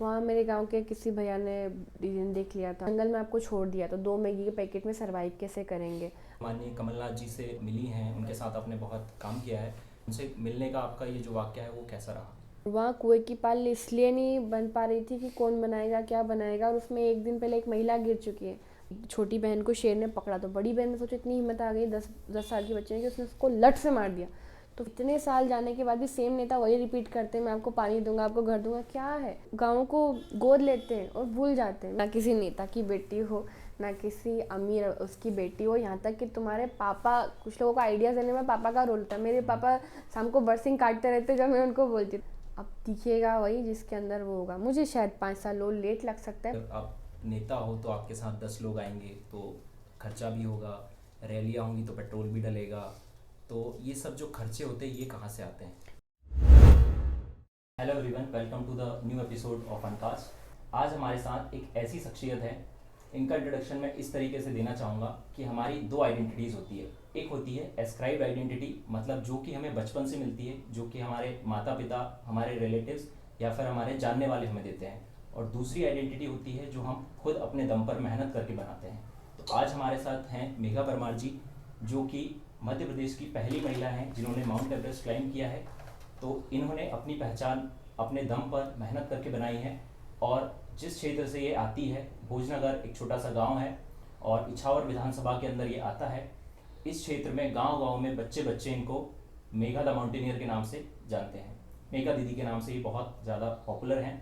वहाँ मेरे गांव के किसी भैया ने देख लिया था, जंगल में आपको छोड़ दिया तो 2 मैगी के पैकेट में सरवाइव कैसे करेंगे। माननीय कमलनाथ जी से मिली हैं, उनके साथ आपने बहुत काम किया है। उनसे मिलने का आपका ये जो वाक़या है वो कैसा रहा? वहाँ कुएं की पाल इसलिए नहीं बन पा रही थी कि कौन बनाएगा क्या बनाएगा, और उसमें एक दिन पहले एक महिला गिर चुकी है। छोटी बहन को शेर ने पकड़ा तो बड़ी बहन ने सोचा, इतनी हिम्मत आ गई 10 साल की बच्चे ने कि उसने उसको लट से मार दिया। तो इतने साल जाने के बाद भी सेम नेता वही रिपीट करते हैं, मैं आपको पानी दूंगा, आपको घर दूंगा। क्या है, गाँव को गोद लेते हैं और भूल जाते हैं। ना किसी नेता की बेटी हो, ना किसी अमीर उसकी बेटी हो, यहाँ तक कि तुम्हारे पापा, कुछ लोगों को आइडियाज़ देने में पापा का रोल था। मेरे पापा शाम को बरसिंग काटते रहते जब मैं उनको बोलती। अब दिखेगा वही जिसके अंदर वो होगा। मुझे शायद 5 साल और लेट लग सकता है। जब आप नेता हो तो आपके साथ 10 लोग आएंगे तो खर्चा भी होगा, रैलियाँ होंगी तो पेट्रोल भी डलेगा। तो ये सब जो खर्चे होते हैं ये कहाँ से आते हैं? Hello everyone, welcome to the new episode of Uncast. आज हमारे साथ एक ऐसी शख्सियत है, इनका इंट्रोडक्शन मैं इस तरीके से देना चाहूँगा कि हमारी दो आइडेंटिटीज़ होती है। एक होती है एस्क्राइब्ड आइडेंटिटी, मतलब जो कि हमें बचपन से मिलती है, जो कि हमारे माता पिता, हमारे रिलेटिव्स या फिर हमारे जानने वाले हमें देते हैं। और दूसरी आइडेंटिटी होती है जो हम खुद अपने दम पर मेहनत करके बनाते हैं। तो आज हमारे साथ हैं मेघा परमार जी, जो कि मध्य प्रदेश की पहली महिला हैं जिन्होंने माउंट एवरेस्ट क्लाइंब किया है। तो इन्होंने अपनी पहचान अपने दम पर मेहनत करके बनाई है। और जिस क्षेत्र से ये आती है, भोजनगर एक छोटा सा गांव है और इछावर विधानसभा के अंदर ये आता है। इस क्षेत्र में गांव-गांव में बच्चे बच्चे इनको मेघा द माउंटेनियर के नाम से जानते हैं। मेघा दीदी के नाम से ये बहुत ज़्यादा पॉपुलर हैं।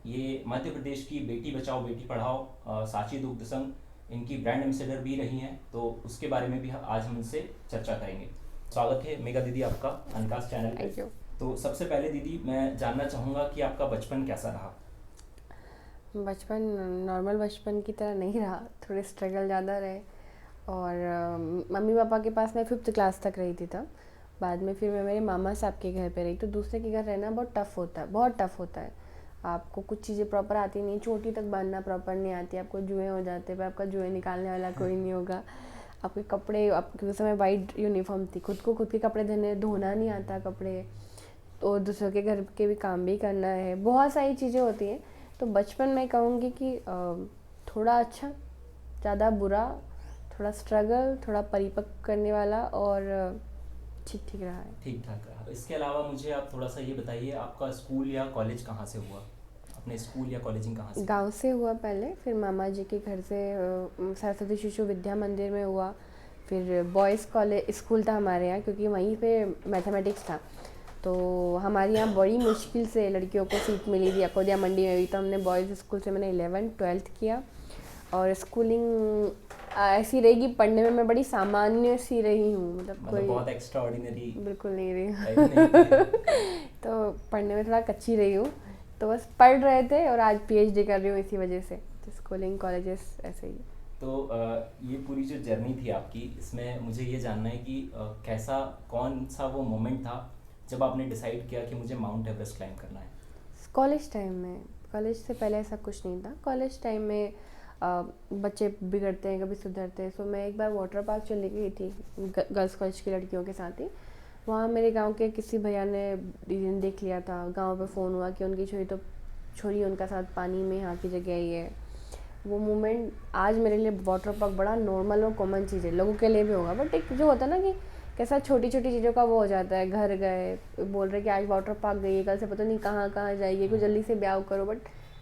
ये मध्य प्रदेश की बेटी बचाओ बेटी पढ़ाओ सांची दुग्ध संघ इनकी ब्रांड एम्बेसडर भी रही हैं। तो उसके बारे में भी आज हम इनसे चर्चा करेंगे। स्वागत है मेघा दीदी आपका अनकास्ट चैनल पे। Thank you. तो सबसे पहले दीदी मैं जानना चाहूँगा कि आपका बचपन कैसा रहा? बचपन नॉर्मल बचपन की तरह नहीं रहा, थोड़े स्ट्रगल ज़्यादा रहे। और मम्मी पापा के पास मैं 5th क्लास तक रही थी तब। बाद में फिर मैं मेरे मामा साहब के घर पे रही। तो दूसरे के घर रहना बहुत टफ़ होता है, बहुत टफ़ होता है। आपको कुछ चीज़ें प्रॉपर आती नहीं, चोटी तक बांधना प्रॉपर नहीं आती, आपको जुएँ हो जाते हैं, पर आपका जुएँ निकालने वाला कोई नहीं होगा। आपके कपड़े, आपके उस समय वाइट यूनिफॉर्म थी, खुद को खुद के कपड़े धोना नहीं आता कपड़े, और दूसरों के घर के भी काम भी करना है, बहुत सारी चीज़ें होती हैं। तो बचपन मैं कहूँगी कि थोड़ा अच्छा, ज़्यादा बुरा, थोड़ा स्ट्रगल, थोड़ा परिपक्व करने वाला, और ठीक ठीक रहा है। ठीक ठाक रहा। इसके अलावा मुझे आप थोड़ा सा ये बताइए, आपका स्कूल या कॉलेज कहाँ से हुआ? अपने स्कूल या कॉलेजिंग कहाँ से? गांव से हुआ पहले, फिर मामा जी के घर से सरस्वती शिशु विद्या मंदिर में हुआ। फिर बॉयज़ कॉलेज स्कूल था हमारे यहाँ, क्योंकि वहीं पे मैथमेटिक्स था। तो हमारे यहाँ बड़ी मुश्किल से लड़कियों को सीट मिली थी अकोदिया मंडी में भी। तो हमने बॉयज़ स्कूल से मैंने 11th-12th किया। और स्कूलिंग ऐसी रहेगी, पढ़ने में मैं बड़ी सामान्य सी रही हूँ, मतलब कोई बहुत एक्स्ट्रा ऑर्डिनरी बिल्कुल नहीं रही टाइप नहीं थी। तो पढ़ने में थोड़ा कच्ची रही हूँ। तो बस पढ़ रहे थे, और आज पीएचडी कर रही हूँ इसी वजह से। तो स्कूलिंग कॉलेजेस ऐसे ही। तो ये पूरी जो जर्नी थी आपकी, इसमें मुझे ये जानना है कि कैसा, कौन सा वो मोमेंट था जब आपने डिसाइड किया कि मुझे माउंट एवरेस्ट क्लाइंब करना है? कॉलेज टाइम में, कॉलेज से पहले ऐसा कुछ नहीं था। कॉलेज टाइम में बच्चे बिगड़ते हैं, कभी सुधरते हैं। सो मैं एक बार वाटर पार्क चली गई थी गर्ल्स कॉलेज की लड़कियों के साथ ही। वहाँ मेरे गांव के किसी भैया ने देख लिया था। गांव पे फ़ोन हुआ कि उनकी छोरी उनका साथ पानी में यहाँ की जगह आई है। वो मोमेंट आज मेरे लिए वाटर पार्क बड़ा नॉर्मल और कॉमन चीज़ है, लोगों के लिए भी होगा, बट एक जो होता है ना कि कैसा छोटी छोटी चीज़ों का वो हो जाता है। घर गए, बोल रहे कि आज वाटर पार्क गई है, कल से पता नहीं कहाँ कहाँ जाइए, कुछ जल्दी से ब्याह करो। बट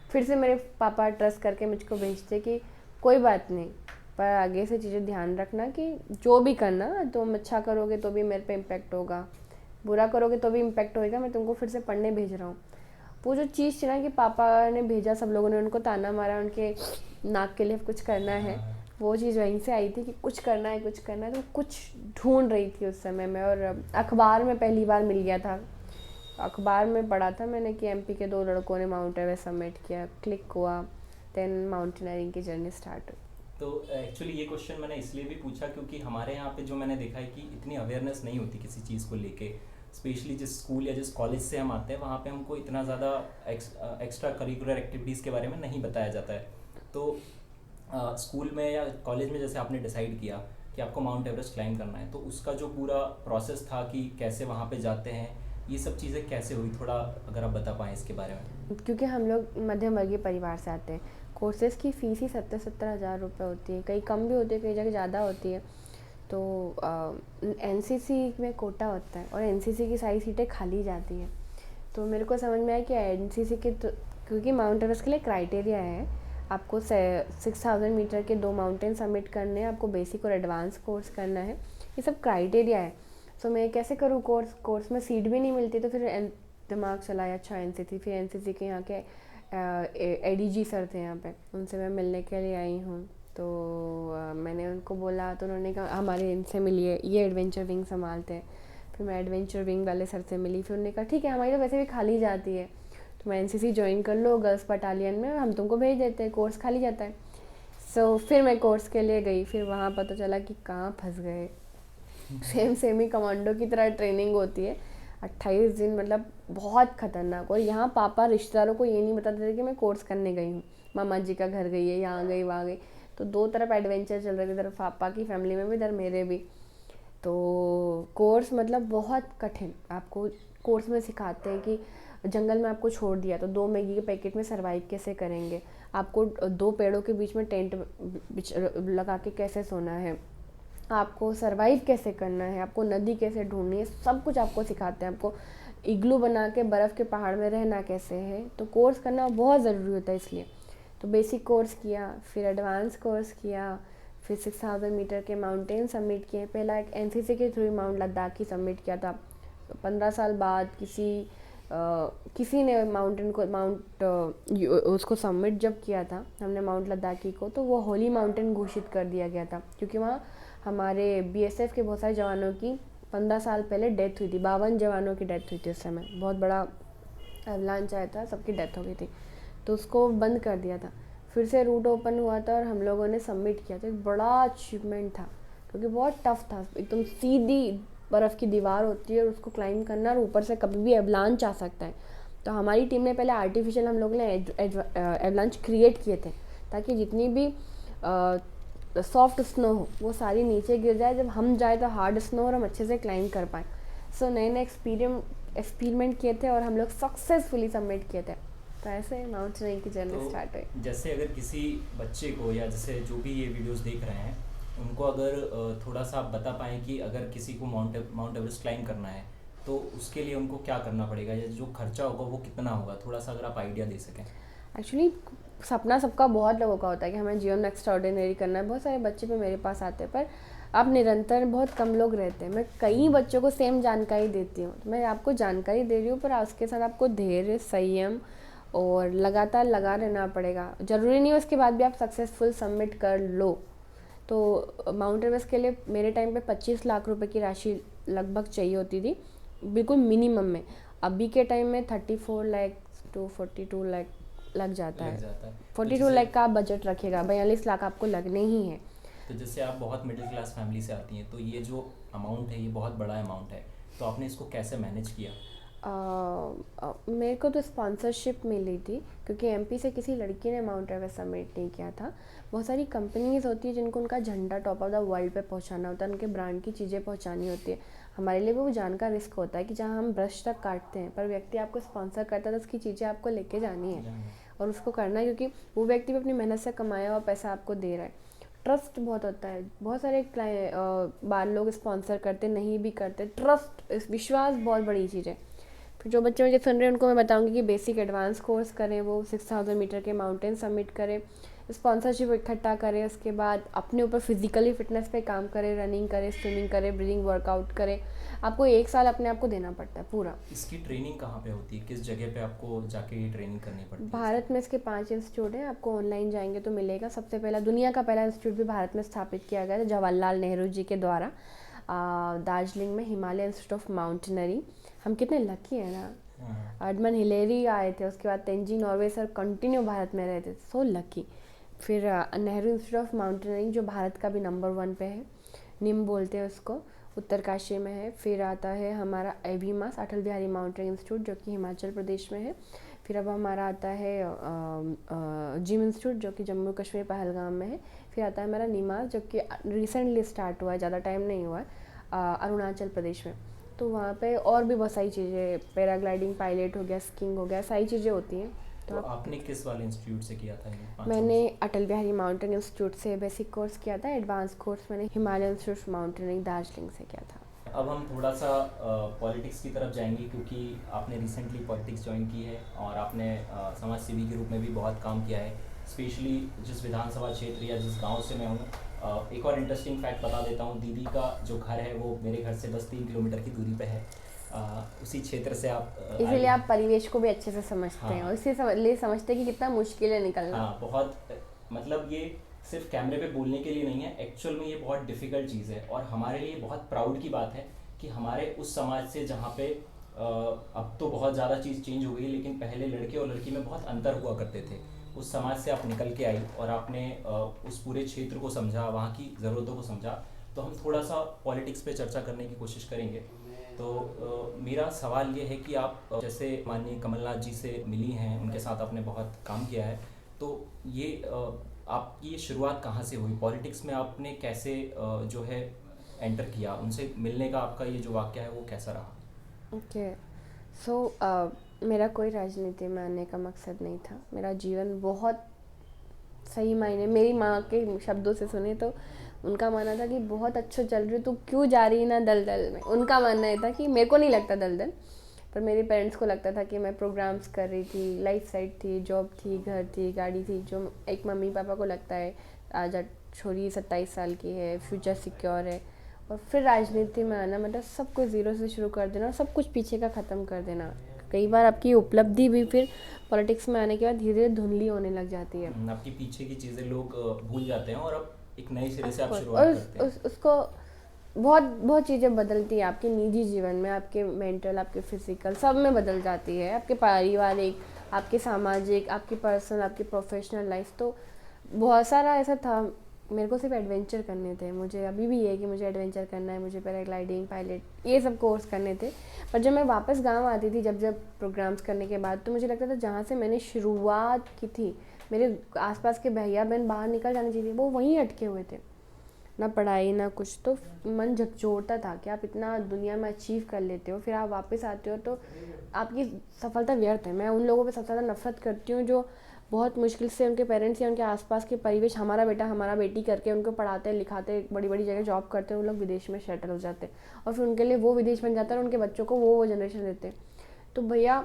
फिर से मेरे पापा ट्रस्ट करके मुझको भेजते कि कोई बात नहीं, पर आगे से चीज़ें ध्यान रखना कि जो भी करना, तुम अच्छा करोगे तो भी मेरे पे इम्पेक्ट होगा, बुरा करोगे तो भी इम्पेक्ट होएगा। मैं तुमको फिर से पढ़ने भेज रहा हूँ। वो जो चीज़ थी ना कि पापा ने भेजा, सब लोगों ने उनको ताना मारा, उनके नाक के लिए कुछ करना है, वो चीज़ वहीं से आई थी कि कुछ करना है कुछ करना है। तो कुछ ढूंढ रही थी उस समय में। और अखबार में पहली बार मिल गया था, अखबार में पढ़ा था मैंने कि एमपी के 2 लड़कों ने माउंट एवरेस्ट समिट किया, क्लिक हुआ, देन माउंटेनियरिंग की जर्नी स्टार्ट हुई। तो एक्चुअली ये क्वेश्चन मैंने इसलिए भी पूछा क्योंकि हमारे यहाँ पे जो मैंने देखा है कि इतनी अवेयरनेस नहीं होती किसी चीज़ को लेके। स्पेशली जिस स्कूल या जिस कॉलेज से हम आते हैं वहाँ पे हमको इतना ज़्यादा एक्स्ट्रा करिकुलर एक्टिविटीज़ के बारे में नहीं बताया जाता है। तो स्कूल में या कॉलेज में जैसे आपने डिसाइड किया कि आपको माउंट एवरेस्ट क्लाइंब करना है, तो उसका जो पूरा प्रोसेस था कि कैसे वहाँ पे जाते हैं, ये सब चीज़ें कैसे हुई, थोड़ा अगर आप बता पाएँ इसके बारे में। क्योंकि हम लोग मध्यम वर्गीय परिवार से आते हैं। कोर्सेज़ की फ़ीस ही 70-70 हज़ार रुपये होती है, कहीं कम भी होती है, कई जगह ज़्यादा होती है। तो एनसीसी में कोटा होता है और एनसीसी की सारी सीटें खाली जाती हैं। तो मेरे को समझ में आया कि एनसीसी के तो, क्योंकि माउंट एवरेस्ट के लिए क्राइटेरिया है, आपको 6000 मीटर के 2 माउंटेन सबमिट करने हैं, आपको बेसिक और एडवांस कोर्स करना है, ये सब क्राइटेरिया है। सो मैं कैसे करूँ कोर्स में सीट भी नहीं मिलती, तो फिर दिमाग चलाया अच्छा एनसीसी, फिर एनसीसी के यहाँ के एडीजी सर थे यहाँ पे, उनसे मैं मिलने के लिए आई हूँ। तो मैंने उनको बोला, तो उन्होंने कहा हमारे इनसे मिलिए, ये एडवेंचर विंग संभालते हैं। फिर मैं एडवेंचर विंग वाले सर से मिली, फिर उन्होंने कहा ठीक है हमारी तो वैसे भी खाली जाती है, तो मैं एनसीसी ज्वाइन कर लो गर्ल्स बटालियन में, हम तुमको भेज देते हैं, कोर्स खाली जाता है। सो फिर मैं कोर्स के लिए गई, फिर वहाँ पता चला कि कहाँ फंस गए। सेमी कमांडो की तरह ट्रेनिंग होती है 28 दिन, मतलब बहुत खतरनाक। और यहाँ पापा रिश्तेदारों को ये नहीं बताते थे कि मैं कोर्स करने गई हूँ, मामा जी का घर गई है, यहाँ गई वहाँ गई। तो दो तरफ एडवेंचर चल रहे थे, इधर पापा की फैमिली में भी, इधर मेरे भी। तो कोर्स मतलब बहुत कठिन, आपको कोर्स में सिखाते हैं कि जंगल में आपको छोड़ दिया तो 2 मैगी के पैकेट में सर्वाइव कैसे करेंगे, आपको 2 पेड़ों के बीच में टेंट लगा के कैसे सोना है, आपको सर्वाइव कैसे करना है, आपको नदी कैसे ढूंढनी है, सब कुछ आपको सिखाते हैं। आपको इग्लू बना के बर्फ़ के पहाड़ में रहना कैसे है। तो कोर्स करना बहुत ज़रूरी होता है इसलिए। तो बेसिक कोर्स किया, फिर एडवांस कोर्स किया, फिर 6000 मीटर के माउंटेन सबमिट किए। पहला एक एनसीसी के थ्रू माउंट लद्दाख की सबमिट किया था। 15 साल बाद किसी ने उसको सबमिट जब किया था हमने माउंट लद्दाखी को, तो वो होली माउंटेन घोषित कर दिया गया था, क्योंकि वहाँ हमारे बीएसएफ के बहुत सारे जवानों की 15 साल पहले डेथ हुई थी। 52 जवानों की डेथ हुई थी उस समय, बहुत बड़ा एवलांच आया था, सबकी डेथ हो गई थी, तो उसको बंद कर दिया था। फिर से रूट ओपन हुआ था और हम लोगों ने सबमिट किया था। एक बड़ा अचीवमेंट था, क्योंकि बहुत टफ था, एकदम सीधी बर्फ़ की दीवार होती है और उसको क्लाइंब करना, और ऊपर से कभी भी एवलांच आ सकता है। तो हमारी टीम ने पहले आर्टिफिशियल हम लोगों ने एवलांच क्रिएट किए थे, ताकि जितनी भी सॉफ्ट स्नो हो वो सारी नीचे गिर जाए, जब हम जाए तो हार्ड स्नो और हम अच्छे से क्लाइंब कर पाएँ। सो नए नए एक्सपेरिमेंट किए थे और हम लोग सक्सेसफुली सबमिट किए थे। तो ऐसे माउंटेनियरिंग की जर्नी स्टार्ट हुई। जैसे अगर किसी बच्चे को, या जैसे जो भी ये वीडियोस देख रहे हैं, उनको अगर थोड़ा सा आप बता पाएँ कि अगर किसी को माउंट एवरेस्ट क्लाइंब करना है तो उसके लिए उनको क्या करना पड़ेगा, या जो खर्चा होगा वो कितना होगा, थोड़ा सा अगर आप आइडिया दे सकें। एक्चुअली सपना सबका, बहुत लोगों का होता है कि हमें जीवन में एक्स्ट्राऑर्डिनरी करना है। बहुत सारे बच्चे भी मेरे पास आते हैं, पर अब निरंतर बहुत कम लोग रहते हैं। मैं कई बच्चों को सेम जानकारी देती हूँ, तो मैं आपको जानकारी दे रही हूँ, पर उसके साथ आपको धैर्य, संयम और लगातार लगा रहना पड़ेगा। ज़रूरी नहीं है उसके बाद भी आप सक्सेसफुल सबमिट कर लो। तो माउंट एवरेस्ट के लिए मेरे टाइम पे 25 लाख रुपए की राशि लगभग चाहिए होती थी, बिल्कुल मिनिमम में। अभी के टाइम में 34 लाख टू 42 लाख लग जाता है। 42 लाख का आप बजट रखेगा, 42 लाख आपको लगने ही है। तो जैसे आप बहुत मिडिल क्लास फैमिली से आती हैं, तो ये जो अमाउंट है ये बहुत बड़ा अमाउंट है, तो आपने इसको कैसे मैनेज किया? मेरे को तो स्पॉन्सरशिप मिली थी, क्योंकि एमपी से किसी लड़की ने माउंट एवरेस्ट सबमिट नहीं किया था। बहुत सारी कंपनीज होती है जिनको उनका झंडा टॉप ऑफ द वर्ल्ड पे पहुंचाना होता है, उनके ब्रांड की चीज़ें पहुंचानी होती है। हमारे लिए वो जान का रिस्क होता है कि जहाँ हम ब्रश तक काटते हैं, पर व्यक्ति आपको स्पॉन्सर करता है तो उसकी चीज़ें आपको लेके जानी है और उसको करना है, क्योंकि वो व्यक्ति भी अपनी मेहनत से कमाया हुआ पैसा आपको दे रहा है। ट्रस्ट बहुत होता है, बहुत सारे बार लोग स्पॉन्सर करते, नहीं भी करते। ट्रस्ट, विश्वास बहुत बड़ी चीज़ है। फिर जो बच्चे मुझे सुन रहे हैं उनको मैं बताऊंगी कि बेसिक एडवांस कोर्स करें, वो 6000 मीटर के माउंटेन सबमिट करें, स्पॉन्सरशिप इकट्ठा करें, उसके बाद अपने ऊपर फिजिकली फिटनेस पे काम करें, रनिंग करें, स्विमिंग करें, ब्रीदिंग वर्कआउट करें। आपको 1 साल अपने आप को देना पड़ता है पूरा। इसकी ट्रेनिंग कहाँ पे होती है, किस जगह पे आपको जाके ये ट्रेनिंग करनी पड़ती है? भारत में इसके 5 इंस्टीट्यूट हैं, आपको ऑनलाइन जाएंगे तो मिलेगा। सबसे पहला, दुनिया का पहला इंस्टीट्यूट भी भारत में स्थापित किया गया था जवाहरलाल नेहरू जी के द्वारा, दार्जिलिंग में, हिमालय इंस्टीट्यूट ऑफ माउंटेनरी। हम कितने लकी हैं ना। एडमंड हिलेरी आए थे, उसके बाद Tenzing Norway sir continue Bharat में रहे थे, सो लकी। फिर नेहरू इंस्टीट्यूट ऑफ माउंटेनरिंग जो भारत का भी नंबर 1 पे है, निम बोलते हैं उसको, उत्तरकाशी में है। फिर आता है हमारा एबीमास, अटल बिहारी माउंटेनिंग इंस्टीट्यूट, जो कि हिमाचल प्रदेश में है। फिर अब हमारा आता है जिम इंस्टीट्यूट, जो कि जम्मू कश्मीर पहलगाम में है। फिर आता है हमारा नीमास, जो कि रिसेंटली स्टार्ट हुआ है, ज़्यादा टाइम नहीं हुआ है, अरुणाचल प्रदेश में। तो वहाँ पे और भी बहुत सारी चीज़ें, पैराग्लाइडिंग, पायलट हो गया, स्कीइंग हो गया, सारी चीज़ें होती हैं। तो आपने किस वाले इंस्टीट्यूट से किया था ये 5 मैंने साल अटल बिहारी माउंटेन इंस्टीट्यूट से बेसिक कोर्स किया था। एडवांस कोर्स मैंने Himalayan institute of mountaineering Darjeeling से किया था। अब हम थोड़ा सा पॉलिटिक्स की तरफ जाएंगे, क्योंकि आपने रिसेंटली पॉलिटिक्स ज्वाइन की है और आपने समाज सेवी के रूप में भी बहुत काम किया है। स्पेशली जिस विधानसभा क्षेत्र या जिस गांव से मैं हूँ, एक और इंटरेस्टिंग फैक्ट बता देता हूँ, दीदी का जो घर है वो मेरे घर से बस 3 किलोमीटर की दूरी पे है। उसी क्षेत्र से आप इसीलिए आप परिवेश को भी अच्छे से समझते हैं और इसीलिए समझते हैं कि कितना मुश्किल है निकलना। हाँ, बहुत, मतलब ये सिर्फ कैमरे पे बोलने के लिए नहीं है, एक्चुअल में ये बहुत डिफ़िकल्ट चीज़ है और हमारे लिए बहुत प्राउड की बात है कि हमारे उस समाज से जहाँ पे अब तो बहुत ज़्यादा चीज़ चेंज हो गई, लेकिन पहले लड़के और लड़की में बहुत अंतर हुआ करते थे। उस समाज से आप निकल के आई और आपने उस पूरे क्षेत्र को समझा, वहाँ की ज़रूरतों को समझा। तो हम थोड़ा सा पॉलिटिक्स पे चर्चा करने की कोशिश करेंगे। तो मेरा सवाल ये है कि आप जैसे माननीय कमलनाथ जी से मिली हैं, उनके साथ आपने बहुत काम किया है, तो ये आपकी ये शुरुआत कहाँ से हुई पॉलिटिक्स में? आपने कैसे जो है एंटर किया? उनसे मिलने का आपका ये जो वाक़या है वो कैसा रहा? ओके, सो मेरा कोई राजनीति में आने का मकसद नहीं था। मेरा जीवन बहुत सही मायने, मेरी माँ के शब्दों से सुने तो उनका मानना था कि बहुत अच्छा चल रही, तू क्यों जा रही ना दलदल में। उनका मानना ये था कि मेरे को नहीं लगता दलदल, पर मेरे पेरेंट्स को लगता था कि मैं प्रोग्राम्स कर रही थी, लाइफ साइड थी, जॉब थी, घर थी, गाड़ी थी, जो एक मम्मी पापा को लगता है आज छोरी 27 साल की है, फ्यूचर सिक्योर है। और फिर राजनीति में आना मतलब सब कुछ ज़ीरो से शुरू कर देना और सब कुछ पीछे का ख़त्म कर देना। कई बार आपकी उपलब्धि भी फिर पॉलिटिक्स में आने के बाद धीरे धीरे धुंधली होने लग जाती है। आपकी पीछे की चीज़ें लोग भूल जाते हैं और अब एक नए सिरे से आप और शुरुआत करते हैं। उसको बहुत बहुत चीज़ें बदलती है आपके निजी जीवन में, आपके मेंटल, आपके फिजिकल, सब में बदल जाती है। आपके पारिवारिक, आपके सामाजिक, आपकी पर्सनल, आपकी प्रोफेशनल लाइफ। तो बहुत सारा ऐसा था, मेरे को सिर्फ एडवेंचर करने थे। मुझे अभी भी है कि मुझे एडवेंचर करना है, मुझे पैराग्लाइडिंग, पायलट, ये सब कोर्स करने थे। पर जब मैं वापस गांव आती थी, जब जब प्रोग्राम्स करने के बाद, तो मुझे लगता था जहाँ से मैंने शुरुआत की थी, मेरे आसपास के भैया बहन बाहर निकल जाने चाहिए, वो वहीं अटके हुए थे। ना पढ़ाई ना कुछ, तो मन झकझोरता था कि आप इतना दुनिया में अचीव कर लेते हो, फिर आप वापस आते हो तो आपकी सफलता व्यर्थ है। मैं उन लोगों पे सबसे ज़्यादा नफरत करती हूँ जो बहुत मुश्किल से उनके पेरेंट्स या उनके आसपास के परिवेश, हमारा बेटा हमारा बेटी करके उनको पढ़ाते लिखाते, बड़ी बड़ी जगह जॉब करते हैं, उन लोग विदेश में सेटल हो जाते हैं और फिर उनके लिए वो विदेश बन जाता है और उनके बच्चों को वो जनरेशन देते हैं। तो भैया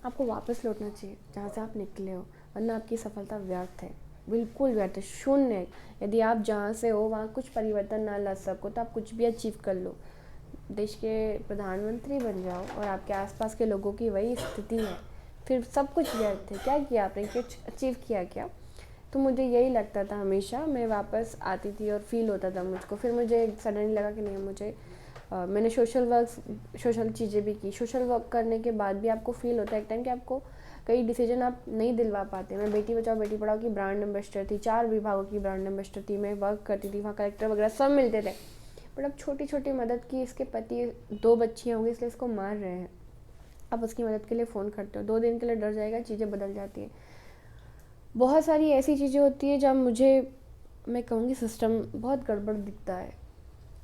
आपको वापस लौटना चाहिए जहाँ से आप निकले हो, वरना आपकी सफलता व्यर्थ है, बिल्कुल व्यर्थ है, शून्य है। यदि आप जहाँ से हो वहाँ कुछ परिवर्तन ना ला सको तो आप कुछ भी अचीव कर लो, देश के प्रधानमंत्री बन जाओ और आपके आसपास के लोगों की वही स्थिति है, फिर सब कुछ व्यर्थ है। क्या किया आपने, कुछ अचीव किया क्या? तो मुझे यही लगता था हमेशा। मैं वापस आती थी और फील होता था मुझको। फिर मुझे सडनली लगा कि नहीं, मुझे मैंने सोशल चीज़ें भी की। सोशल वर्क करने के बाद भी आपको फील होता है एक टाइम कि आपको कई डिसीजन आप नहीं दिलवा पाते। मैं बेटी बचाओ बेटी पढ़ाओ की ब्रांड एम्बेसडर थी, 4 विभागों की ब्रांड एम्बेसडर थी, मैं वर्क करती थी, वहाँ कलेक्टर वगैरह सब मिलते थे। बट अब छोटी छोटी मदद की, इसके पति 2 बच्चियाँ होंगी इसलिए इसको मार रहे हैं, आप उसकी मदद के लिए फ़ोन करते हो, 2 दिन के लिए डर जाएगा, चीज़ें बदल जाती हैं। बहुत सारी ऐसी चीज़ें होती है जब मुझे, मैं कहूँगी सिस्टम बहुत गड़बड़ दिखता है,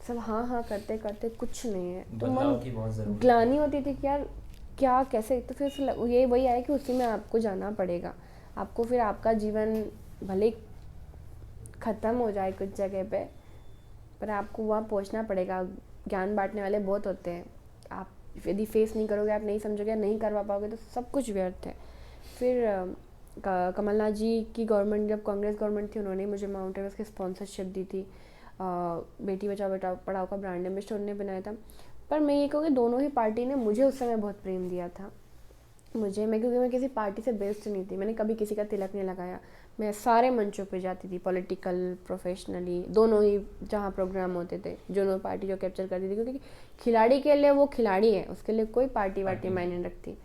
सब हाँ हाँ करते करते कुछ नहीं है, तो मन ग्लानि होती थी कि यार क्या कैसे। तो फिर ये वही आया कि उसी में आपको जाना पड़ेगा। आपको फिर आपका जीवन भले ख़त्म हो जाए कुछ जगह पे, पर आपको वहाँ पहुँचना पड़ेगा। ज्ञान बांटने वाले बहुत होते हैं, आप यदि फेस नहीं करोगे, आप नहीं समझोगे, नहीं करवा पाओगे तो सब कुछ व्यर्थ है। फिर कमलनाथ जी की गवर्नमेंट, जब कांग्रेस गवर्नमेंट थी, उन्होंने मुझे माउंट एवरेस्ट की स्पॉन्सरशिप दी थी। बेटी बचाओ बेटा पढ़ाओ का ब्रांड एम्बेसडर उन्होंने बनाया था। पर मैं ये कहूँगी दोनों ही पार्टी ने मुझे उस समय बहुत प्रेम दिया था। क्योंकि मैं किसी पार्टी से बेस्ड नहीं थी, मैंने कभी किसी का तिलक नहीं लगाया। मैं सारे मंचों पे जाती थी, पॉलिटिकल, प्रोफेशनली, दोनों ही जहाँ प्रोग्राम होते थे, दोनों पार्टी जो कैप्चर करती थी, क्योंकि खिलाड़ी के लिए वो खिलाड़ी है, उसके लिए कोई पार्टी वार्टी मायने नहीं रखती।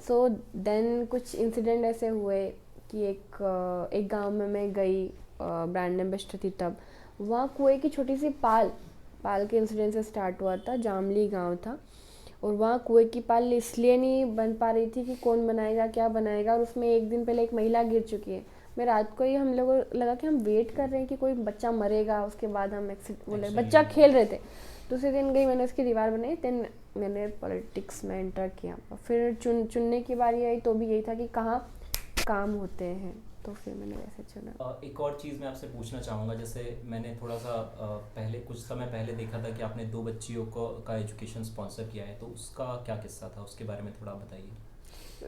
सो देन कुछ इंसिडेंट ऐसे हुए कि एक गांव में मैं गई, ब्रांड एम्बेसडर थी तब। वहाँ कुएं की छोटी सी पाल के इंसिडेंट से स्टार्ट हुआ था। जामली गांव था और वहाँ कुएं की पाल इसलिए नहीं बन पा रही थी कि कौन बनाएगा क्या बनाएगा, और उसमें एक दिन पहले एक महिला गिर चुकी है। मैं रात को ही, हम लोगों लगा कि हम वेट कर रहे हैं कि कोई बच्चा मरेगा, उसके बाद हम बोले, बच्चा खेल रहे थे दूसरे दिन गई, मैंने उसकी दीवार बनाई, देन मैंने पॉलिटिक्स में एंटर किया। फिर चुनने की बारी आई तो भी यही था कि कहाँ काम होते हैं, तो फिर मैंने वैसे चुना। एक और चीज़ मैं आपसे पूछना चाहूँगा, जैसे मैंने थोड़ा सा पहले कुछ समय पहले देखा था कि आपने 2 बच्चियों को का एजुकेशन स्पॉन्सर किया है, तो उसका क्या किस्सा था, उसके बारे में थोड़ा बताइए।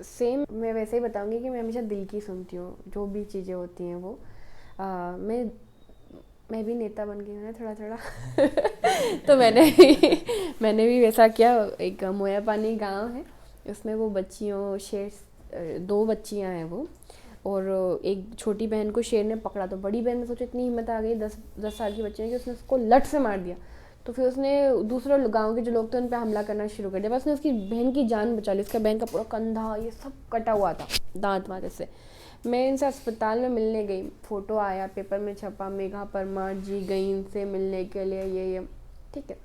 सेम मैं वैसे ही बताऊंगी कि मैं हमेशा दिल की सुनती हूँ, जो भी चीज़ें होती हैं वो मैं भी नेता बन गई हूँ ना थोड़ा थोड़ा तो मैंने भी वैसा किया। एक मोया पानी गाँव है, उसमें वो बच्चियों शेर 2 बच्चियाँ हैं वो, और एक छोटी बहन को शेर ने पकड़ा, तो बड़ी बहन ने सोचा इतनी हिम्मत आ गई 10 साल की बच्ची ने कि उसने उसको लट से मार दिया। तो फिर उसने दूसरे गांव के जो लोग थे उन पर हमला करना शुरू कर दिया, बस उसने उसकी बहन की जान बचा ली। उसका बहन का पूरा कंधा ये सब कटा हुआ था, दांत वाँत से। मैं इनसे अस्पताल में मिलने गई, फ़ोटो आया, पेपर में छपा, मेघा परमार जी गई इनसे मिलने के लिए, ये ठीक है।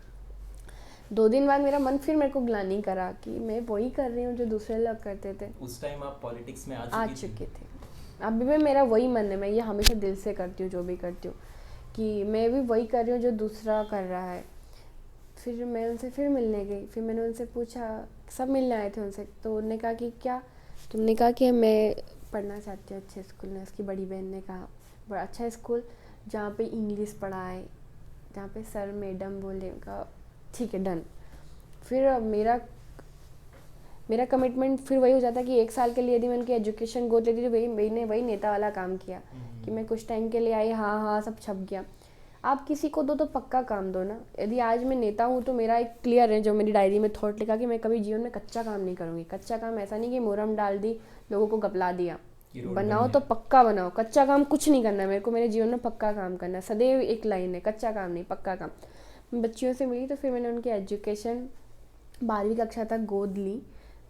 2 दिन बाद मेरा मन फिर मेरे को ग्लानि करा कि मैं वही कर रही हूँ जो दूसरे लोग करते थे। उस टाइम आप पॉलिटिक्स में आ चुके थे। अभी भी मेरा वही मन है, मैं ये हमेशा दिल से करती हूँ जो भी करती हूँ, कि मैं भी वही कर रही हूँ जो दूसरा कर रहा है। फिर मैं उनसे फिर मिलने गई, फिर मैंने उनसे पूछा, सब मिलने आए थे उनसे, तो उन्होंने कहा कि क्या, तुमने कहा कि मैं पढ़ना चाहती हूँ अच्छे स्कूल में। उसकी बड़ी बहन ने कहा बड़ा अच्छा स्कूल जहाँ पे इंग्लिश पढ़ाए, जहाँ पे सर मैडम बोले। कहा ठीक है डन। फिर अब मेरा कमिटमेंट फिर वही हो जाता कि 1 साल के लिए यदि मैं उनकी एजुकेशन गोद लेती तो मैंने वही नेता वाला काम किया कि मैं कुछ टाइम के लिए आई, हाँ सब छप गया। आप किसी को दो तो पक्का काम दो ना। यदि आज मैं नेता हूँ तो मेरा एक क्लियर है, जो मेरी डायरी में थॉट लिखा कि मैं कभी जीवन में कच्चा काम नहीं करूँगी। कच्चा काम ऐसा नहीं कि मुरम डाल दी, लोगों को गपला दिया। बनाओ तो पक्का बनाओ, कच्चा काम कुछ नहीं करना मेरे को, मेरे जीवन में पक्का काम करना। सदैव एक लाइन है, कच्चा काम नहीं पक्का काम। बच्चियों से मिली तो फिर मैंने उनकी एजुकेशन 12वीं कक्षा तक गोद ली।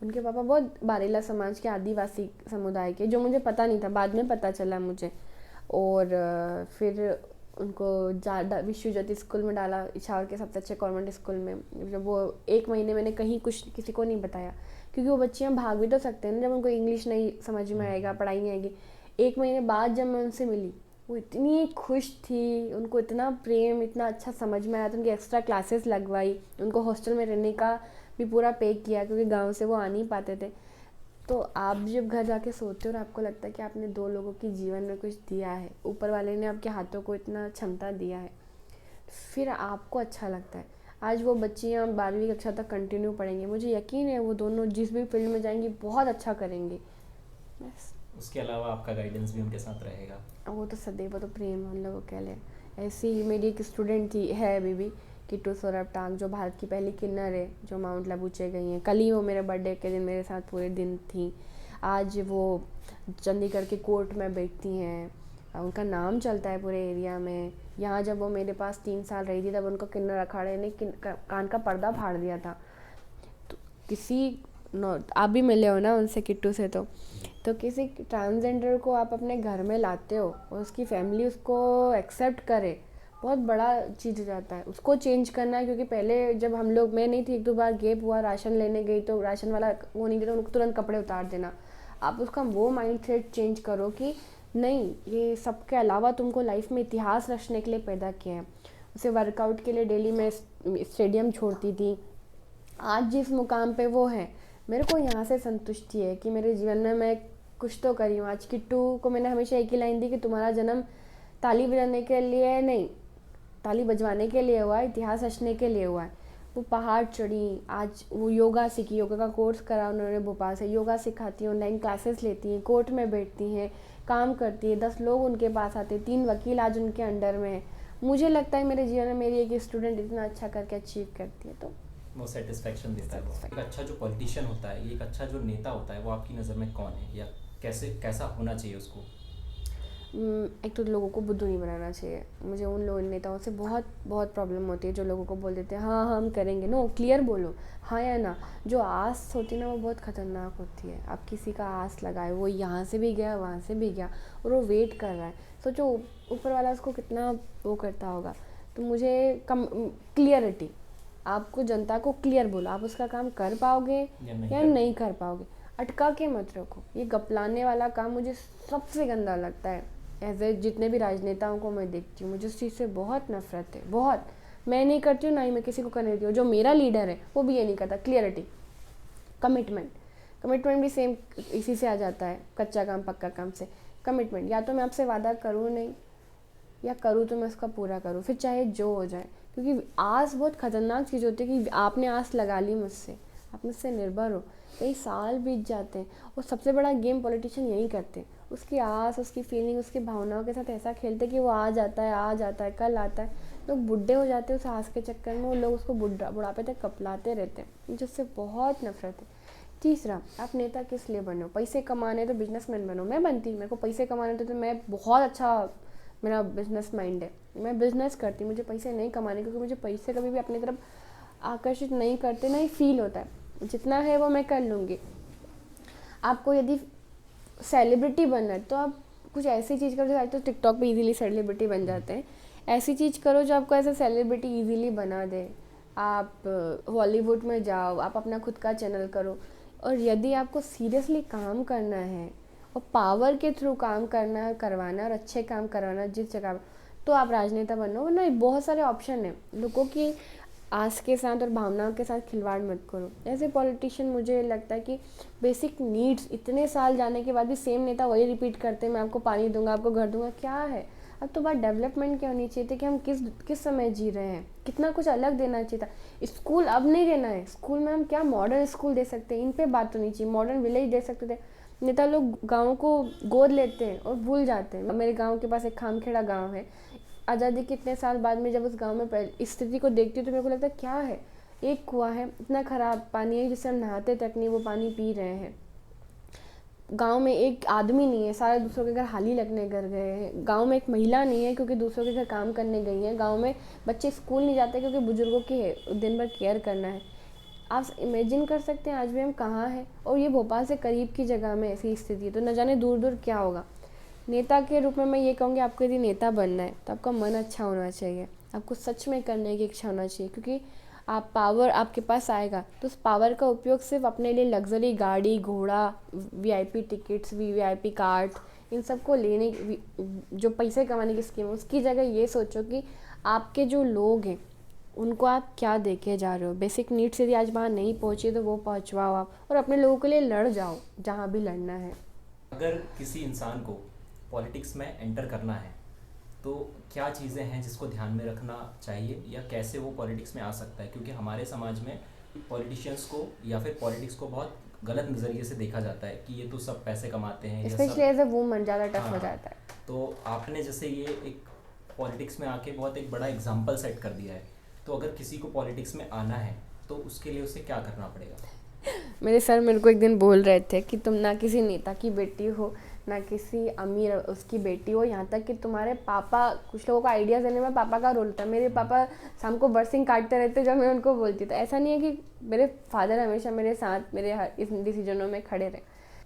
उनके पापा बहुत बारेला समाज के आदिवासी समुदाय के, जो मुझे पता नहीं था, बाद में पता चला मुझे। और फिर उनको विश्व ज्योति स्कूल में डाला, इछावर के सबसे अच्छे कॉन्वेंट स्कूल में। जब वो 1 महीने मैंने कहीं कुछ किसी को नहीं बताया, क्योंकि वो बच्चियाँ भाग भी तो सकते हैं ना जब उनको इंग्लिश नहीं समझ में आएगा, पढ़ाई नहीं आएगी। 1 महीने बाद जब मैं उनसे मिली, वो इतनी खुश थी, उनको इतना प्रेम, इतना अच्छा समझ में आया। तो उनकी एक्स्ट्रा क्लासेस लगवाई, उनको हॉस्टल में रहने का भी पूरा पे किया, क्योंकि गांव से वो आ नहीं पाते थे। तो आप जब घर जाके सोते हो और आपको लगता है कि आपने 2 लोगों के जीवन में कुछ दिया है, ऊपर वाले ने आपके हाथों को इतना क्षमता दिया है, फिर आपको अच्छा लगता है। आज वो बच्चियाँ 12वीं कक्षा तक कंटिन्यू पढ़ेंगी, मुझे यकीन है वो दोनों जिस भी फील्ड में जाएंगी बहुत अच्छा करेंगी। बस उसके अलावा आपका गाइडेंस भी उनके साथ रहेगा। वो तो सदैव, वो तो प्रेम हम लोगों के लिए। ऐसी ही मेरी एक स्टूडेंट थी, है अभी भी, किट्टू सौरभ टांग, जो भारत की पहली किन्नर है जो माउंट लबूचे गई हैं। कल ही वो मेरे बर्थडे के दिन मेरे साथ पूरे दिन थी। आज वो चंडीगढ़ के कोर्ट में बैठती हैं, उनका नाम चलता है पूरे एरिया में। यहाँ जब वो मेरे पास 3 साल रही थी तब उनको किन्नर अखाड़े ने कान का पर्दा फाड़ दिया था। तो आप भी मिले हो ना उनसे, किट्टू से। तो किसी ट्रांसजेंडर को आप अपने घर में लाते हो और उसकी फैमिली उसको एक्सेप्ट करे, बहुत बड़ा चीज़ हो जाता है। उसको चेंज करना है, क्योंकि पहले जब हम लोग, मैं नहीं थी, 1-2 बार गैप हुआ, राशन लेने गई तो राशन वाला वो नहीं देता, उनको तुरंत कपड़े उतार देना। आप उसका वो माइंड सेट चेंज करो कि नहीं, ये सबके अलावा तुमको लाइफ में इतिहास रचने के लिए पैदा किया है। उसे वर्कआउट के लिए डेली मैं स्टेडियम छोड़ती थी। आज जिस मुकाम पे वो है, मेरे को यहाँ से संतुष्टि है कि मेरे जीवन में मैं कुछ तो करी हूँ। आज किट्टू को मैंने हमेशा एक ही लाइन दी कि तुम्हारा जन्म ताली बजाने के लिए नहीं, ताली बजवाने के लिए हुआ है, इतिहास रचने के लिए हुआ है। वो पहाड़ चढ़ी, आज वो योगा सीखी, योगा का कोर्स करा उन्होंने भोपाल से, योगा सिखाती हैं, ऑनलाइन क्लासेस लेती हैं, कोर्ट में बैठती हैं, काम करती है, 10 लोग उनके पास आते हैं, 3 वकील आज उनके अंडर में है। मुझे लगता है मेरे जीवन में मेरी एक स्टूडेंट इतना अच्छा करके अचीव करती है, तो वो सेटिस्फेक्शन देता है। वो एक अच्छा जो पॉलिटिशियन होता है, एक अच्छा जो नेता होता है, वो आपकी नज़र में कौन है, या कैसा होना चाहिए उसको? एक तो लोगों को बुद्धू नहीं बनाना चाहिए। मुझे उन लोगों नेताओं से बहुत बहुत प्रॉब्लम होती है जो लोगों को बोल देते हैं हाँ हम करेंगे। नो, क्लियर बोलो, हाँ या ना। जो आस होती है ना, वो बहुत ख़तरनाक होती है। आप किसी का आस लगाए, वो यहाँ से भी गया, वहाँ से भी गया, और वो वेट कर रहा है। सोचो ऊपर वाला उसको कितना वो करता होगा। तो मुझे क्लियरिटी, आपको जनता को क्लियर बोलो, आप उसका काम कर पाओगे या नहीं कर पाओगे। अटका के मत रखो। ये गपलाने वाला काम मुझे सबसे गंदा लगता है। एज ए जितने भी राजनेताओं को मैं देखती हूँ, मुझे उस चीज़ से बहुत नफरत है, बहुत। मैं नहीं करती हूँ, ना ही मैं किसी को करने देती हूँ। जो मेरा लीडर है वो भी ये नहीं करता। क्लियरिटी, कमिटमेंट भी सेम इसी से आ जाता है, कच्चा काम पक्का काम से। कमिटमेंट, या तो मैं आपसे वादा करूँ नहीं, या करूँ तो मैं उसका पूरा करूँ, फिर चाहे जो हो जाए। क्योंकि आस बहुत ख़तरनाक चीज़ होती है कि आपने आस लगा ली मुझसे, आप मुझसे निर्भर हो, कई साल बीत जाते हैं और सबसे बड़ा गेम पॉलिटिशियन यही करते हैं। उसकी आस, उसकी फीलिंग, उसकी भावनाओं के साथ ऐसा खेलते हैं कि वो आ जाता है, कल आता है। लोग बुढ़े हो जाते हैं उस आस के चक्कर में, वो लोग उसको बुढ़ापे तक कपलाते रहते हैं, जिससे बहुत नफरत है। तीसरा, आप नेता किस लिए बनो? पैसे कमाने तो बिजनेसमैन बनो। मैं बनती, मेरे को पैसे कमाने थे तो मैं बहुत अच्छा, मेरा बिजनेस माइंड है, मैं बिजनेस करती, मुझे पैसे नहीं कमाने, क्योंकि मुझे पैसे कभी भी अपनी तरफ आकर्षित नहीं करते, ना ही फील होता है। जितना है वो मैं कर लूँगी। आपको यदि सेलिब्रिटी बनना है तो आप कुछ ऐसी चीज़ करो, जो तो टिकटॉक पे इजीली सेलिब्रिटी बन जाते हैं, ऐसी चीज़ करो जो आपको ऐसे सेलिब्रिटी इजीली बना दे। आप हॉलीवुड में जाओ, आप अपना खुद का चैनल करो। और यदि आपको सीरियसली काम करना है और पावर के थ्रू काम करना है, करवाना और अच्छे काम करवाना जिस जगह, तो आप राजनेता बनो। वरना बहुत सारे ऑप्शन हैं। लोगों की आस के साथ और भावनाओं के साथ खिलवाड़ मत करो। ऐसे पॉलिटिशियन, मुझे लगता है कि बेसिक नीड्स इतने साल जाने के बाद भी सेम नेता वही रिपीट करते हैं, मैं आपको पानी दूंगा, आपको घर दूंगा। क्या है? अब तो बात डेवलपमेंट की होनी चाहिए थी कि हम किस समय जी रहे हैं, कितना कुछ अलग देना चाहिए था। स्कूल अब नहीं देना है, स्कूल में हम क्या मॉडर्न स्कूल दे सकते हैं, इन पे बात होनी चाहिए। मॉडर्न विलेज दे सकते थे। नेता लोग गाँव को गोद लेते हैं और भूल जाते हैं। मेरे गाँव के पास एक खामखेड़ा गाँव है। आज़ादी के इतने साल बाद में जब उस गांव में इस स्थिति को देखती हूँ तो मेरे को लगता है क्या है, एक कुआं है, इतना ख़राब पानी है जिससे हम नहाते तक नहीं, वो पानी पी रहे हैं। गांव में एक आदमी नहीं है, सारे दूसरों के घर हाली लगने घर गए हैं। गांव में एक महिला नहीं है क्योंकि दूसरों के घर काम करने गई हैं। गांव में बच्चे स्कूल नहीं जाते क्योंकि बुजुर्गों की दिन भर केयर करना है। आप इमेजिन कर सकते हैं आज भी हम कहाँ हैं, और ये भोपाल से करीब की जगह में ऐसी स्थिति है, तो न जाने दूर दूर क्या होगा। नेता के रूप में मैं ये कहूँगी, आपको यदि नेता बनना है तो आपका मन अच्छा होना चाहिए, आपको सच में करने की इच्छा होना चाहिए। क्योंकि आप पावर आपके पास आएगा तो उस पावर का उपयोग सिर्फ अपने लिए लग्जरी गाड़ी, घोड़ा, वीआईपी टिकट्स, वीआईपी कार्ड, इन सब को लेने, जो पैसे कमाने की स्कीम है, उसकी जगह ये सोचो कि आपके जो लोग हैं उनको आप क्या दे के जा रहे हो। बेसिक नीड्स यदि आज वहाँ नहीं पहुँची तो वो पहुँचवाओ आप, और अपने लोगों के लिए लड़ जाओ जहाँ भी लड़ना है। अगर किसी इंसान को पॉलिटिक्स में एंटर करना है तो क्या चीज़ें हैं जिसको ध्यान में रखना चाहिए, या कैसे वो पॉलिटिक्स में आ सकता है? क्योंकि हमारे समाज में पॉलिटिशियंस को या फिर पॉलिटिक्स को बहुत गलत नज़रिए से देखा जाता है कि ये तो सब पैसे कमाते हैं, स्पेशली एज अ वुमन ज़्यादा टफ हो जाता है। तो आपने जैसे ये एक पॉलिटिक्स में आके बहुत एक बड़ा एग्जाम्पल सेट कर दिया है, तो अगर किसी को पॉलिटिक्स में आना है तो उसके लिए उसे क्या करना पड़ेगा? मेरे सर मेरे को एक दिन बोल रहे थे कि तुम ना किसी नेता की बेटी हो, ना किसी अमीर उसकी बेटी हो, यहाँ तक कि तुम्हारे पापा, कुछ लोगों को आइडियाज़ देने में पापा का रोल था। मेरे पापा शाम को बरसिंग काटते रहते जब मैं उनको बोलती, तो ऐसा नहीं है कि मेरे फादर हमेशा मेरे साथ मेरे हर इस डिसीजनों में खड़े रहे।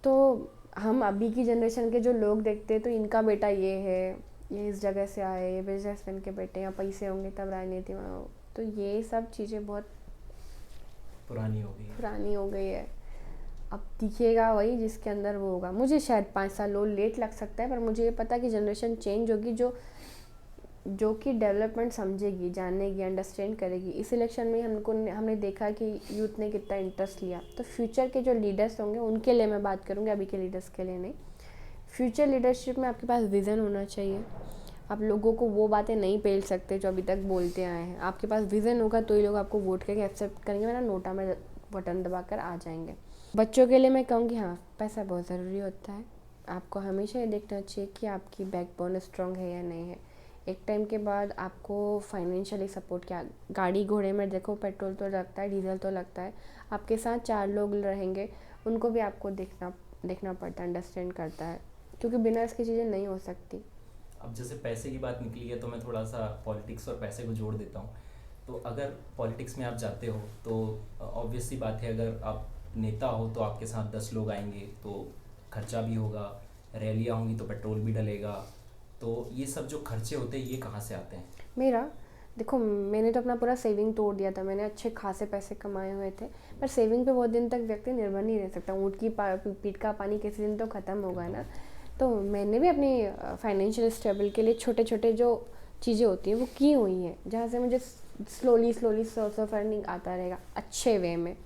तो हम अभी की जनरेशन के जो लोग देखते हैं तो इनका बेटा ये है, ये इस जगह से आए, ये बिजनेसमैन के बेटे, यहाँ पैसे होंगे तब राजनीति में हो। तो ये सब चीज़ें बहुत पुरानी हो गई है। अब दिखेगा वही जिसके अंदर वो होगा। मुझे शायद 5 साल और लेट लग सकता है, पर मुझे ये पता है कि जनरेशन चेंज होगी जो कि डेवलपमेंट समझेगी, जानेगी, अंडरस्टैंड करेगी। इस इलेक्शन में हमने देखा कि यूथ ने कितना इंटरेस्ट लिया। तो फ्यूचर के जो लीडर्स होंगे उनके लिए मैं बात करूँगी, अभी के लीडर्स के लिए नहीं। फ्यूचर लीडरशिप में आपके पास विज़न होना चाहिए। आप लोगों को वो बातें नहीं पेल सकते जो अभी तक बोलते आए हैं। आपके पास विज़न होगा तो ही लोग आपको वोट करके एक्सेप्ट करेंगे, वरना नोटा में बटन दबाकर आ जाएंगे। बच्चों के लिए मैं कहूँगी, हाँ, पैसा बहुत ज़रूरी होता है। आपको हमेशा ये देखना चाहिए कि आपकी बैकबोन स्ट्रॉन्ग है या नहीं है। एक टाइम के बाद आपको फाइनेंशियली सपोर्ट किया, गाड़ी घोड़े में देखो, पेट्रोल तो लगता है, डीजल तो लगता है, आपके साथ 4 लोग रहेंगे, उनको भी आपको देखना पड़ता है, अंडरस्टैंड करता है, क्योंकि बिना इसकी चीज़ें नहीं हो सकती। अब जैसे पैसे की बात निकली है तो मैं थोड़ा सा पॉलिटिक्स और पैसे को जोड़ देता हूँ। तो अगर पॉलिटिक्स में आप जाते हो तो ऑब्वियस सी बात है, अगर आप नेता हो तो आपके साथ 10 लोग आएंगे तो खर्चा भी होगा, रैलियाँ होंगी तो पेट्रोल भी डलेगा। तो ये सब जो खर्चे होते हैं ये कहाँ से आते हैं? देखो, मैंने तो अपना पूरा सेविंग तोड़ दिया था। मैंने अच्छे खासे पैसे कमाए हुए थे, पर सेविंग पे बहुत दिन तक व्यक्ति निर्भर नहीं रह सकता। ऊँट की पीठ का पानी किसी दिन तो ख़त्म होगा ना। तो मैंने भी अपनी फाइनेंशियल स्टेबल के लिए छोटे छोटे जो चीज़ें होती हैं वो की हुई हैं, जहाँ से मुझे slowly slowly source of earning आता रहेगा अच्छे वे में।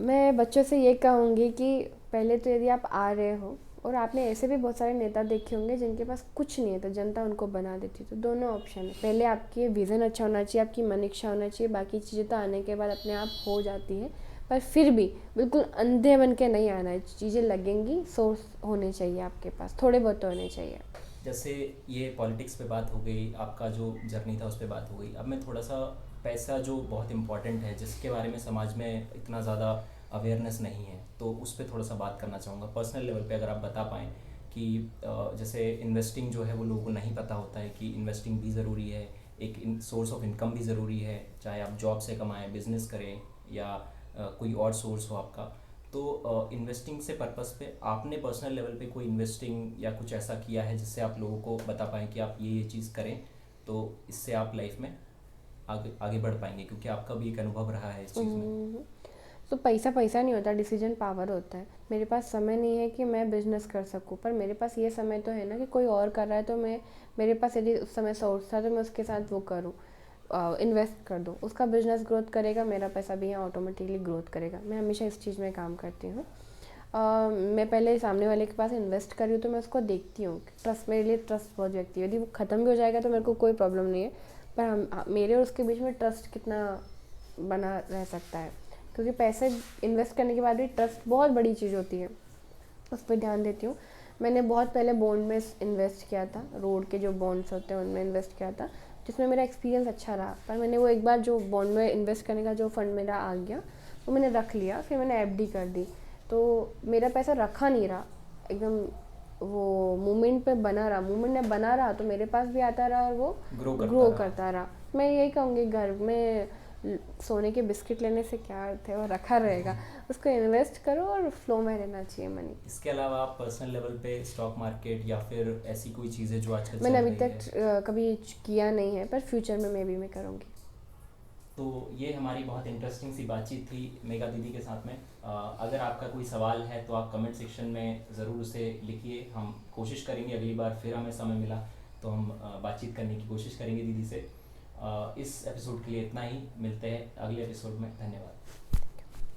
मैं बच्चों से ये कहूँगी कि पहले तो यदि आप आ रहे हो और आपने ऐसे भी बहुत सारे नेता देखे होंगे जिनके पास कुछ नहीं है तो जनता उनको बना देती, तो दोनों ऑप्शन है। पहले आपकी विज़न अच्छा होना चाहिए, आपकी मन इच्छा होना चाहिए, बाकी चीज़ें तो आने के बाद अपने आप हो जाती हैं, पर फिर भी बिल्कुल अंधे बन के नहीं आना है, चीज़ें लगेंगी, सोर्स होने चाहिए आपके पास, थोड़े बहुत तो होने चाहिए। जैसे ये पॉलिटिक्स पे बात हो गई, आपका जो जर्नी था उस पर बात हो गई, अब मैं थोड़ा सा पैसा जो बहुत इम्पॉर्टेंट है, जिसके बारे में समाज में इतना ज़्यादा अवेयरनेस नहीं है, तो उस पर थोड़ा सा बात करना चाहूँगा। पर्सनल लेवल पे अगर आप बता पाएँ कि जैसे इन्वेस्टिंग जो है वो लोगों को नहीं पता होता है कि इन्वेस्टिंग भी ज़रूरी है, एक सोर्स ऑफ इनकम भी ज़रूरी है, चाहे आप जॉब से कमाएं, बिजनेस करें या कोई और सोर्स हो आपका। तो इन्वेस्टिंग से पर्पस पे आपने पर्सनल लेवल पे कोई इन्वेस्टिंग या कुछ ऐसा किया है जिससे आप लोगों को बता पाएँ कि आप ये चीज़ करें तो इससे आप लाइफ में आगे आगे बढ़ पाएंगे, क्योंकि आपका भी एक अनुभव रहा है इस चीज़ में। तो पैसा पैसा नहीं होता, डिसीजन पावर होता है। मेरे पास समय नहीं है कि मैं बिजनेस कर सकूं, पर मेरे पास ये समय तो है ना कि कोई और कर रहा है, तो मेरे पास यदि उस समय सोर्स था तो मैं उसके साथ वो करूं, इन्वेस्ट कर दूं, उसका बिजनेस ग्रोथ करेगा, मेरा पैसा भी यहाँ ऑटोमेटिकली ग्रोथ करेगा। मैं हमेशा इस चीज़ में काम करती हूँ। मैं पहले सामने वाले के पास इन्वेस्ट कर रही हूँ तो मैं उसको देखती हूँ, ट्रस्ट, मेरे लिए ट्रस्ट बहुत व्यक्ति है। यदि वो ख़त्म भी हो जाएगा तो मेरे को कोई प्रॉब्लम नहीं है, पर मेरे और उसके बीच में ट्रस्ट कितना बना रह सकता है, क्योंकि पैसे इन्वेस्ट करने के बाद भी ट्रस्ट बहुत बड़ी चीज़ होती है, उस पर ध्यान देती हूँ। मैंने बहुत पहले बॉन्ड में इन्वेस्ट किया था, रोड के जो बॉन्ड्स होते हैं उनमें इन्वेस्ट किया था, जिसमें मेरा एक्सपीरियंस अच्छा रहा। पर मैंने वो एक बार जो बॉन्ड में इन्वेस्ट करने का जो फंड मेरा आ गया वो मैंने रख लिया, फिर मैंने एफडी कर दी, तो मेरा पैसा रखा नहीं रहा, एकदम वो मूवमेंट पे बना रहा, मूवमेंट में बना रहा, तो मेरे पास भी आता रहा और वो ग्रो करता रहा। मैं यही कहूँगी, घर में सोने के बिस्किट लेने से क्या अर्थ है, वो रखा रहेगा, उसको इन्वेस्ट करो और फ्लो में रहना चाहिए मनी। इसके अलावा आप पर्सनल लेवल पे स्टॉक मार्केट या फिर ऐसी कोई चीज़ें जो आजकल मैंने चल अभी रही तक है? कभी किया नहीं है, पर फ्यूचर में मैं करूँगी। तो ये हमारी बहुत इंटरेस्टिंग सी बातचीत थी मेघा दीदी के साथ में। अगर आपका कोई सवाल है तो आप कमेंट सेक्शन में ज़रूर उसे लिखिए, हम कोशिश करेंगे अगली बार फिर हमें समय मिला तो हम बातचीत करने की कोशिश करेंगे दीदी से। इस एपिसोड के लिए इतना ही, मिलते हैं अगले एपिसोड में। धन्यवाद।